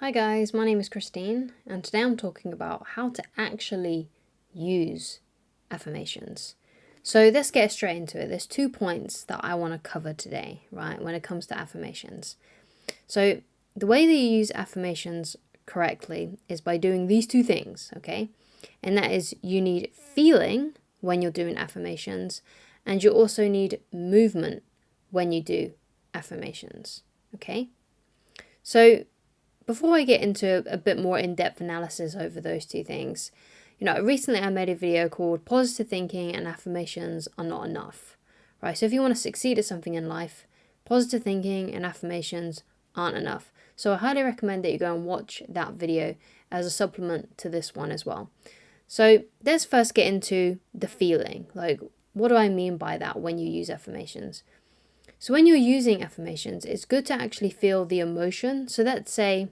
Hi guys, my name is Christine, and today I'm talking about how to actually use affirmations. So let's get straight into it. There's 2 points that I want to cover today, right, when it comes to affirmations. So the way that you use affirmations correctly is by doing these 2 things, okay? And that is you need feeling when you're doing affirmations, and you also need movement when you do affirmations, okay? So before I get into a bit more in-depth analysis over those 2 things, recently I made a video called Positive Thinking and Affirmations Are Not Enough, right? So if you want to succeed at something in life, positive thinking and affirmations aren't enough. So I highly recommend that you go and watch that video as a supplement to this one as well. So let's first get into the feeling. Like, what do I mean by that when you use affirmations? So when you're using affirmations, it's good to actually feel the emotion. So let's say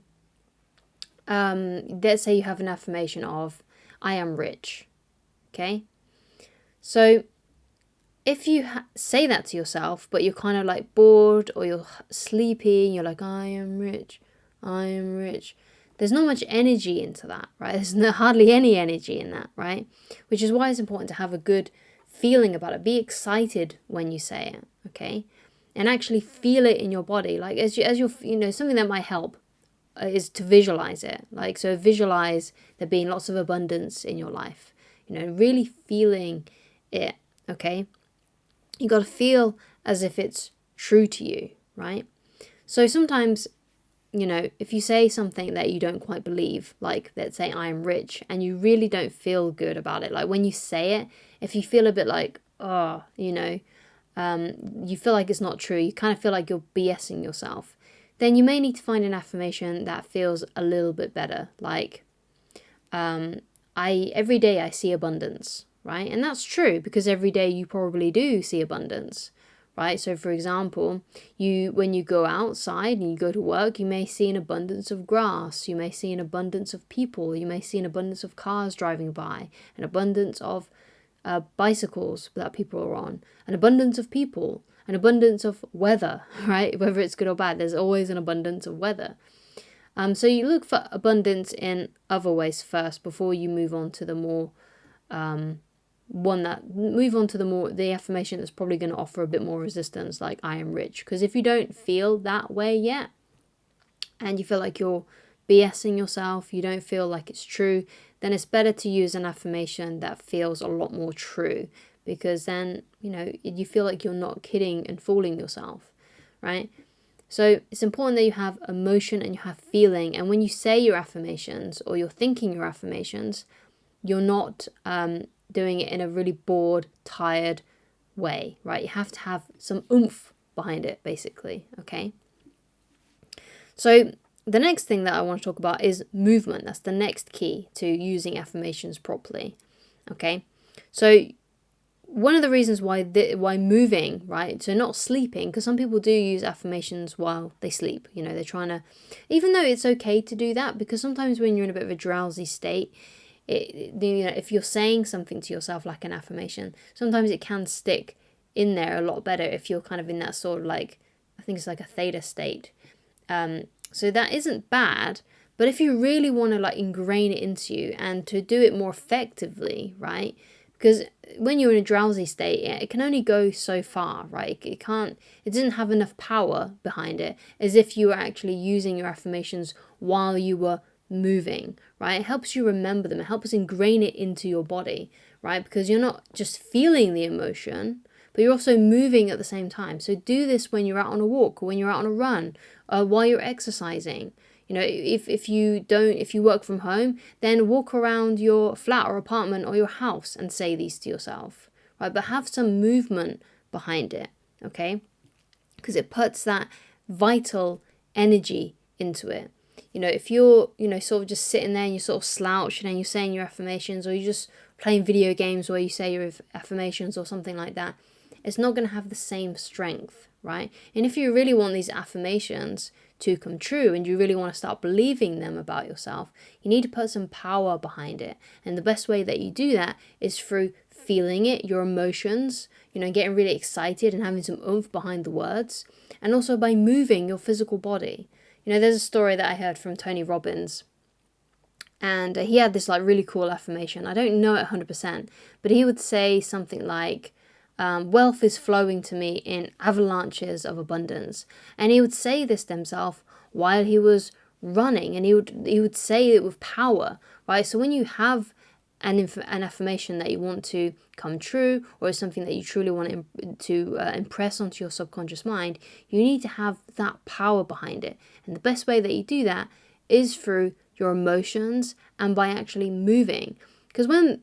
you have an affirmation of, I am rich, okay? So if you say that to yourself, but you're kind of like bored or you're sleepy and you're like, I am rich, there's not much energy into that, right? There's hardly any energy in that, right? Which is why it's important to have a good feeling about it. Be excited when you say it, okay? And actually feel it in your body. Like as you're, something that might help is to visualize it. Like, so visualize there being lots of abundance in your life, really feeling it, okay? You got to feel as if it's true to you, right? So sometimes, if you say something that you don't quite believe, like let's say I am rich, and you really don't feel good about it, like when you say it, if you feel a bit like, you feel like it's not true, you kind of feel like you're BSing yourself, then you may need to find an affirmation that feels a little bit better. Like, every day I see abundance, right? And that's true because every day you probably do see abundance, right? So for example, when you go outside and you go to work, you may see an abundance of grass, you may see an abundance of people, you may see an abundance of cars driving by, an abundance of bicycles that people are on, an abundance of people, an abundance of weather, right? Whether it's good or bad, there's always an abundance of weather. So you look for abundance in other ways first before you move on to the more the affirmation that's probably going to offer a bit more resistance, like I am rich. Because if you don't feel that way yet, and you feel like you're BSing yourself, you don't feel like it's true, then it's better to use an affirmation that feels a lot more true, because then, you feel like you're not kidding and fooling yourself, right? So it's important that you have emotion and you have feeling. And when you say your affirmations or you're thinking your affirmations, you're not doing it in a really bored, tired way, right? You have to have some oomph behind it, basically, okay? So the next thing that I want to talk about is movement. That's the next key to using affirmations properly, okay? So one of the reasons why moving, right? So not sleeping, because some people do use affirmations while they sleep. They're trying to, even though it's okay to do that, because sometimes when you're in a bit of a drowsy state, if you're saying something to yourself like an affirmation, sometimes it can stick in there a lot better if you're kind of in that sort of like, I think it's like a theta state. So that isn't bad, but if you really want to like ingrain it into you and to do it more effectively, right? Because when you're in a drowsy state, it can only go so far, right? It doesn't have enough power behind it as if you were actually using your affirmations while you were moving, right? It helps you remember them. It helps ingrain it into your body, right? Because you're not just feeling the emotion, but you're also moving at the same time. So do this when you're out on a walk or when you're out on a run, while you're exercising. If you work from home, then walk around your flat or apartment or your house and say these to yourself, right? But have some movement behind it, okay? Because it puts that vital energy into it. If you're, sort of just sitting there and you're sort of slouched and you're saying your affirmations, or you're just playing video games where you say your affirmations or something like that, it's not going to have the same strength, right? And if you really want these affirmations to come true and you really want to start believing them about yourself, you need to put some power behind it. And the best way that you do that is through feeling it, your emotions, getting really excited and having some oomph behind the words, and also by moving your physical body. There's a story that I heard from Tony Robbins, and he had this like really cool affirmation. I don't know it 100%, but he would say something like, wealth is flowing to me in avalanches of abundance. And he would say this to himself while he was running, and he would say it with power, right? So when you have an affirmation that you want to come true, or something that you truly want to impress onto your subconscious mind, you need to have that power behind it. And the best way that you do that is through your emotions and by actually moving. Because when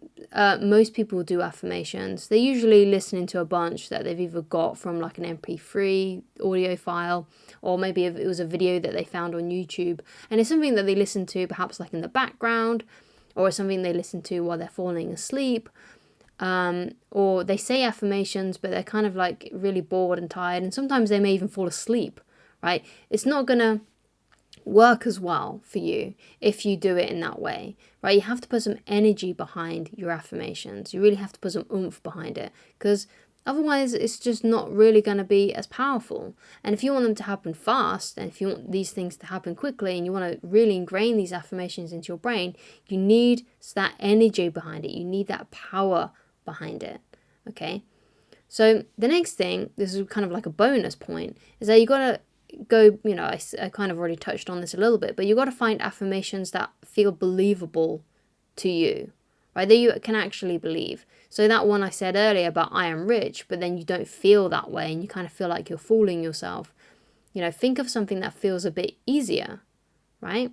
most people do affirmations, they're usually listening to a bunch that they've either got from like an MP3 audio file, or maybe it was a video that they found on YouTube, and it's something that they listen to perhaps like in the background, or something they listen to while they're falling asleep, or they say affirmations but they're kind of like really bored and tired, and sometimes they may even fall asleep, right? It's not gonna work as well for you if you do it in that way, right? You have to put some energy behind your affirmations. You really have to put some oomph behind it, because otherwise it's just not really going to be as powerful. And if you want them to happen fast, and if you want these things to happen quickly, and you want to really ingrain these affirmations into your brain, you need that energy behind it. You need that power behind it, okay? So the next thing, this is kind of like a bonus point, is that you got to go, I kind of already touched on this a little bit, but you got to find affirmations that feel believable to you, right? That you can actually believe. So that one I said earlier about I am rich, but then you don't feel that way and you kind of feel like you're fooling yourself. Think of something that feels a bit easier, right?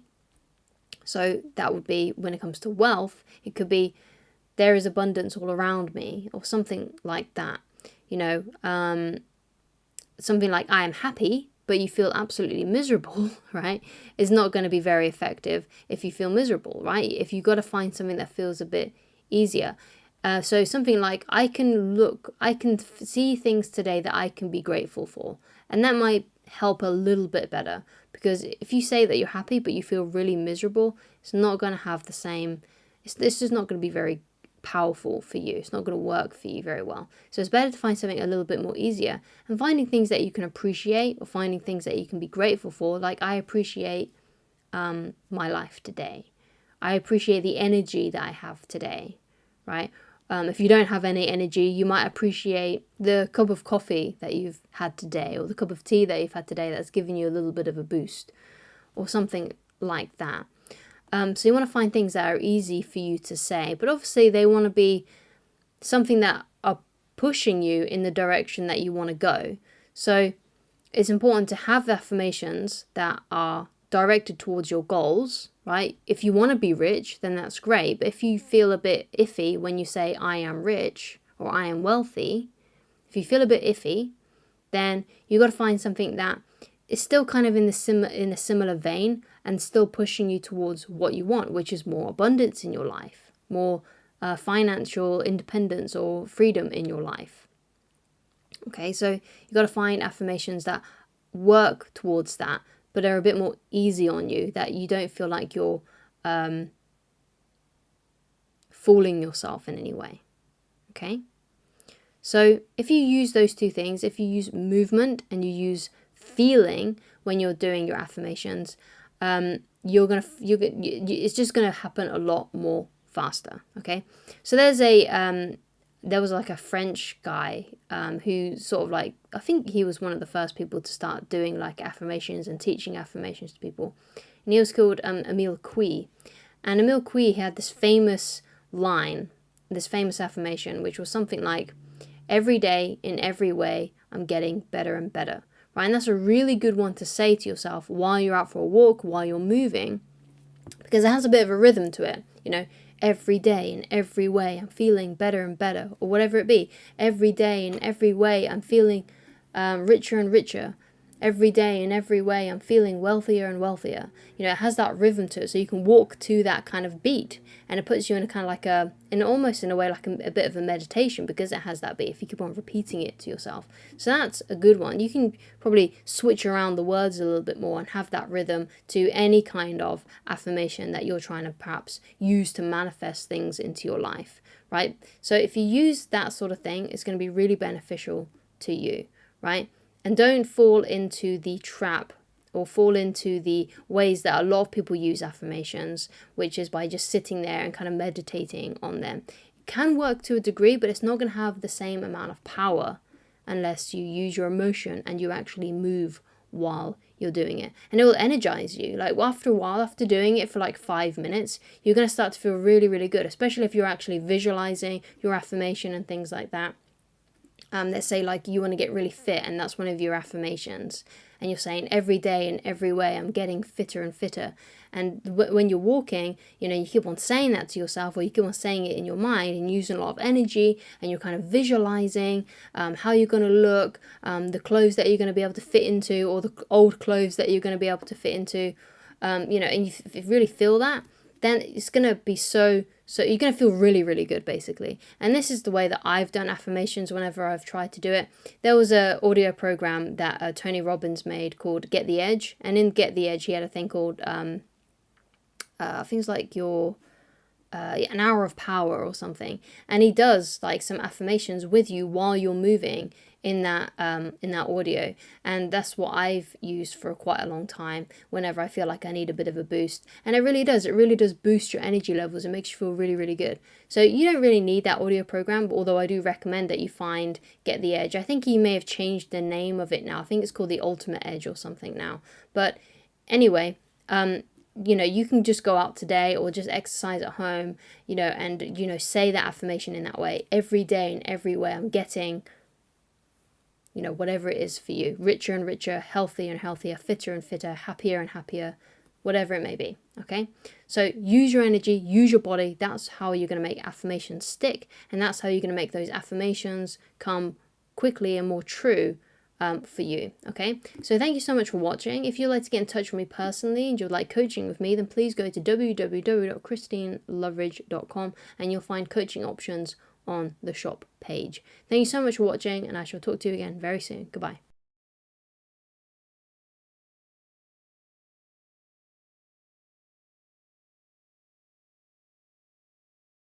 So that would be, when it comes to wealth, it could be there is abundance all around me, or something like that. Something like I am happy, but you feel absolutely miserable, right, is not going to be very effective if you feel miserable, right? If you've got to find something that feels a bit easier. So something like I can see things today that I can be grateful for. And that might help a little bit better, because if you say that you're happy but you feel really miserable, it's not going to have the same, it's just not going to be very powerful for you. It's not going to work for you very well. So it's better to find something a little bit more easier, and finding things that you can appreciate, or finding things that you can be grateful for. Like, I appreciate my life today. I appreciate the energy that I have today, right? If you don't have any energy, you might appreciate the cup of coffee that you've had today, or the cup of tea that you've had today that's given you a little bit of a boost, or something like that. So you want to find things that are easy for you to say, but obviously they want to be something that are pushing you in the direction that you want to go. So it's important to have affirmations that are directed towards your goals, right? If you want to be rich, then that's great. But if you feel a bit iffy when you say I am rich or I am wealthy, if you feel a bit iffy, then you got to find something that is still kind of in a similar vein, and still pushing you towards what you want, which is more abundance in your life, more financial independence or freedom in your life. Okay, so you got to find affirmations that work towards that, but are a bit more easy on you, that you don't feel like you're fooling yourself in any way. Okay, so if you use those two things, if you use movement and you use feeling when you're doing your affirmations, it's just gonna happen a lot more faster. Okay, so there was like a French guy who sort of like, I think he was one of the first people to start doing like affirmations and teaching affirmations to people, and he was called Emile Coué. And Emile Coué had this famous line, this famous affirmation, which was something like, every day in every way I'm getting better and better. Right, and that's a really good one to say to yourself while you're out for a walk, while you're moving, because it has a bit of a rhythm to it. Every day in every way I'm feeling better and better, or whatever it be. Every day in every way I'm feeling richer and richer. Every day in every way I'm feeling wealthier and wealthier. It has that rhythm to it, so you can walk to that kind of beat, and it puts you in a kind of like almost in a way like a bit of a meditation, because it has that beat if you keep on repeating it to yourself. So that's a good one. You can probably switch around the words a little bit more and have that rhythm to any kind of affirmation that you're trying to perhaps use to manifest things into your life, right? So if you use that sort of thing, it's going to be really beneficial to you, right? And don't fall into the trap or fall into the ways that a lot of people use affirmations, which is by just sitting there and kind of meditating on them. It can work to a degree, but it's not going to have the same amount of power unless you use your emotion and you actually move while you're doing it. And it will energize you. Like after a while, after doing it for like 5 minutes, you're going to start to feel really, really good, especially if you're actually visualizing your affirmation and things like that. Let's say like you want to get really fit and that's one of your affirmations, and you're saying every day in every way I'm getting fitter and fitter. And when you're walking, you know, you keep on saying that to yourself, or you keep on saying it in your mind and using a lot of energy, and you're kind of visualizing how you're going to look, the clothes that you're going to be able to fit into, or the old clothes that you're going to be able to fit into, you know, and if you really feel that, then it's going to be so you're going to feel really, really good, basically. And this is the way that I've done affirmations whenever I've tried to do it. There was a audio program that Tony Robbins made called Get the Edge. And in Get the Edge, he had a thing called things like an hour of power or something. And he does like some affirmations with you while you're moving in that audio. And that's what I've used for quite a long time whenever I feel like I need a bit of a boost. And it really does boost your energy levels. It makes you feel really, really good. So you don't really need that audio program, but although I do recommend that you find Get the Edge. I think he may have changed the name of it now. I think it's called the Ultimate Edge or something now. But anyway, you know, you can just go out today or just exercise at home, you know, and, you know, say that affirmation in that way every day in every way. I'm getting, you know, whatever it is for you, richer and richer, healthier and healthier, fitter and fitter, happier and happier, whatever it may be. Okay. So use your energy, use your body. That's how you're going to make affirmations stick. And that's how you're going to make those affirmations come quickly and more true for you. Okay, so thank you so much for watching. If you'd like to get in touch with me personally and you'd like coaching with me, then please go to www.christineloveridge.com and you'll find coaching options on the shop page. Thank you so much for watching, and I shall talk to you again very soon. Goodbye.